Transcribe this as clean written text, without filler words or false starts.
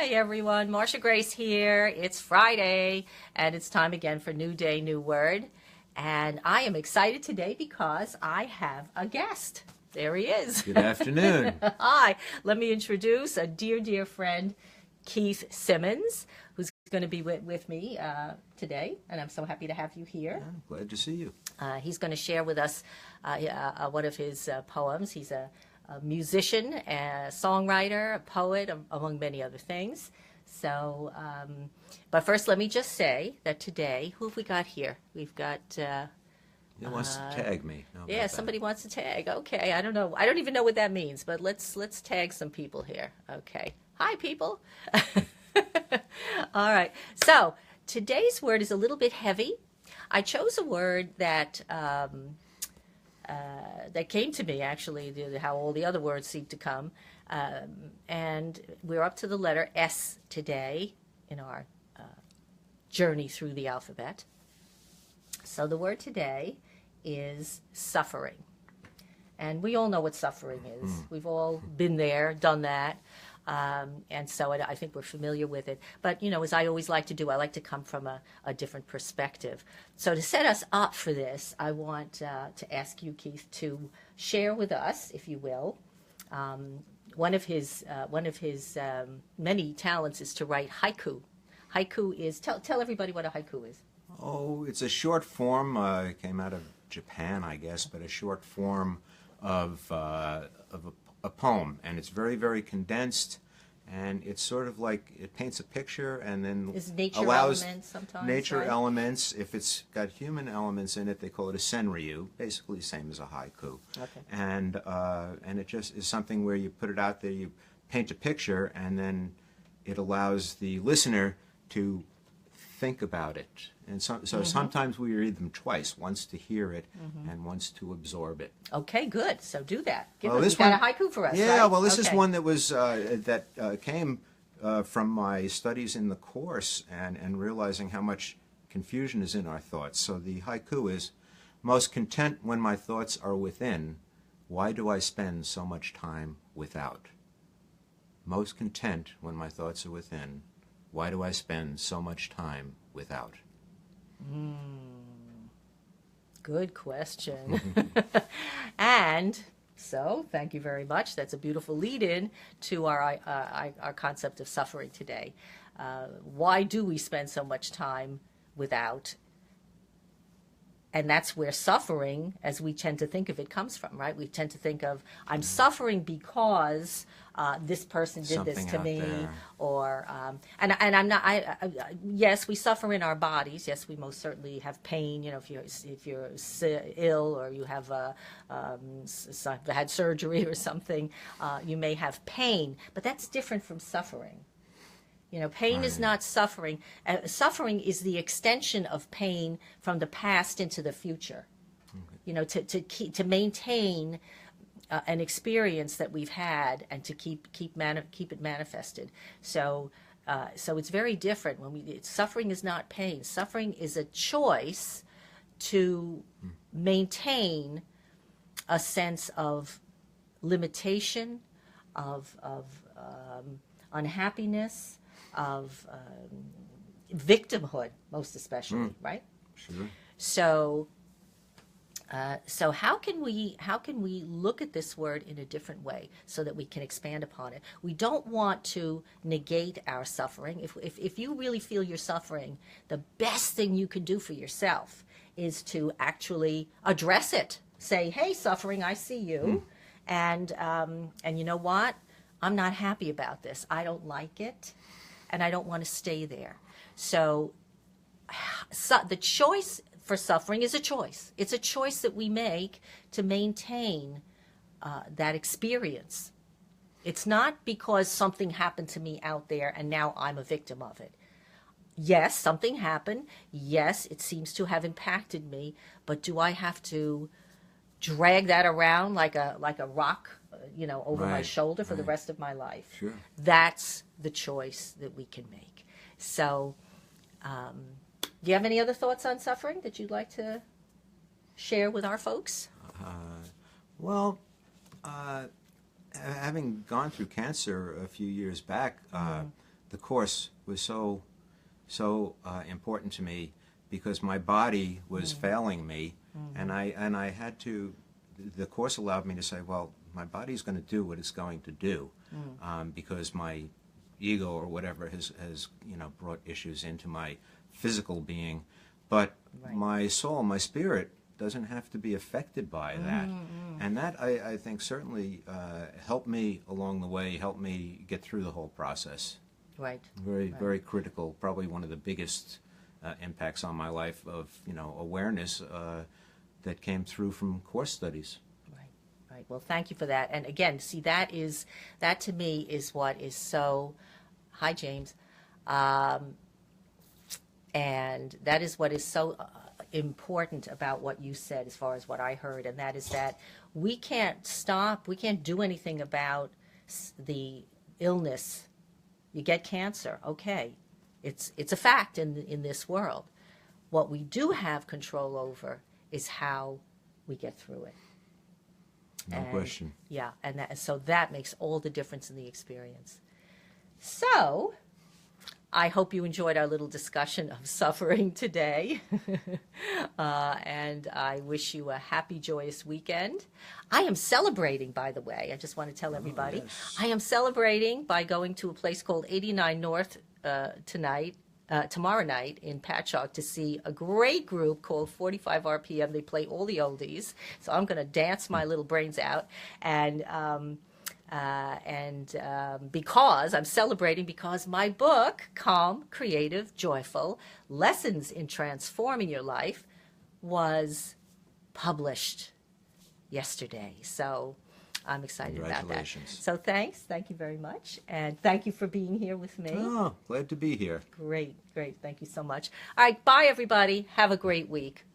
Hi, everyone. Marsha Grace here. It's Friday, and it's time again for New Day, New Word. And I am excited today because I have a guest. There he is. Good afternoon. Hi. Let me introduce a dear, dear friend, Keith Simmons, who's going to be with me today. And I'm so happy to have you here. I'm glad to see you. He's going to share with us one of his poems. He's a musician, a songwriter, a poet, among many other things. So, but first, let me just say that today, who have we got here? We've got. He wants to tag me. Yeah, somebody wants to tag. Okay, I don't know. I don't even know what that means, but let's tag some people here. Okay, hi people. All right. So today's word is a little bit heavy. I chose a word that. That came to me, actually, how all the other words seem to come. And we're up to the letter S today in our journey through the alphabet. So the word today is suffering. And we all know what suffering is. We've all been there, done that. And so I think we're familiar with it. But, you know, as I always like to do, I like to come from a different perspective. So to set us up for this, I want to ask you, Keith, to share with us, if you will, one of his many talents is to write haiku. Haiku is, tell everybody what a haiku is. Oh, it's a short form. It came out of Japan, I guess, but a short form of a poem, and it's very, very condensed, and it's sort of like it paints a picture and then allows nature elements. If it's got human elements in it, they call it a senryu, basically the same as a haiku. Okay. And it just is something where you put it out there, you paint a picture, and then it allows the listener to think about it. And so sometimes we read them twice, once to hear it and once to absorb it. Okay, good. So do that. You got a haiku for us, yeah, right? Well, this is one that was came from my studies in the course and realizing how much confusion is in our thoughts. So the haiku is, most content when my thoughts are within, why do I spend so much time without? Most content when my thoughts are within, why do I spend so much time without? Good question. And so, thank you very much. That's a beautiful lead-in to our concept of suffering today. Why do we spend so much time without? And that's where suffering, as we tend to think of it, comes from, right? We tend to think of, I'm suffering because this person did this to me, or and I'm not. Yes, we suffer in our bodies. Yes, we most certainly have pain. You know, if you're ill or you have had surgery or something, you may have pain. But that's different from suffering. You know, pain is not suffering. Suffering is the extension of pain from the past into the future. Okay. You know, to maintain an experience that we've had and to keep it manifested. So it's very different. Suffering is not pain. Suffering is a choice to maintain a sense of limitation, of unhappiness, of victimhood, most especially, right? Sure. So how can we look at this word in a different way so that we can expand upon it? We don't want to negate our suffering. If you really feel you're suffering, the best thing you can do for yourself is to actually address it. Say, hey, suffering, I see you, and you know what? I'm not happy about this. I don't like it. And I don't want to stay there. So the choice for suffering is a choice. It's a choice that we make to maintain that experience. It's not because something happened to me out there and now I'm a victim of it. Yes, something happened. Yes, it seems to have impacted me. But do I have to drag that around like a rock, over my shoulder for the rest of my life? Sure. That's the choice that we can make. So, do you have any other thoughts on suffering that you'd like to share with our folks? Having gone through cancer a few years back, the Course was so important to me because my body was failing me, and I had to. The Course allowed me to say, well, my body's going to do what it's going to do, because my ego or whatever has brought issues into my physical being, but Right. my soul, my spirit doesn't have to be affected by that. And that, I think, certainly helped me along the way, helped me get through the whole process. Right. Very critical, probably one of the biggest impacts on my life of, awareness that came through from Course studies. Right. Well, thank you for that. And again, see, that to me is what is so, hi, James. And that is what is so important about what you said as far as what I heard. And that is that we can't do anything about the illness. You get cancer. Okay. It's a fact in this world. What we do have control over is how we get through it. No question. Yeah, and so that makes all the difference in the experience. So, I hope you enjoyed our little discussion of suffering today. And I wish you a happy, joyous weekend. I am celebrating, by the way. I just want to tell everybody. Yes. I am celebrating by going to a place called 89 North tomorrow night in Patchogue to see a great group called 45 RPM. They play all the oldies. So I'm going to dance my little brains out. And because I'm celebrating because my book, Calm, Creative, Joyful, Lessons in Transforming Your Life, was published yesterday. So I'm excited about that. Congratulations. So thank you very much. And thank you for being here with me. Oh, glad to be here. Great. Thank you so much. All right, bye everybody. Have a great week.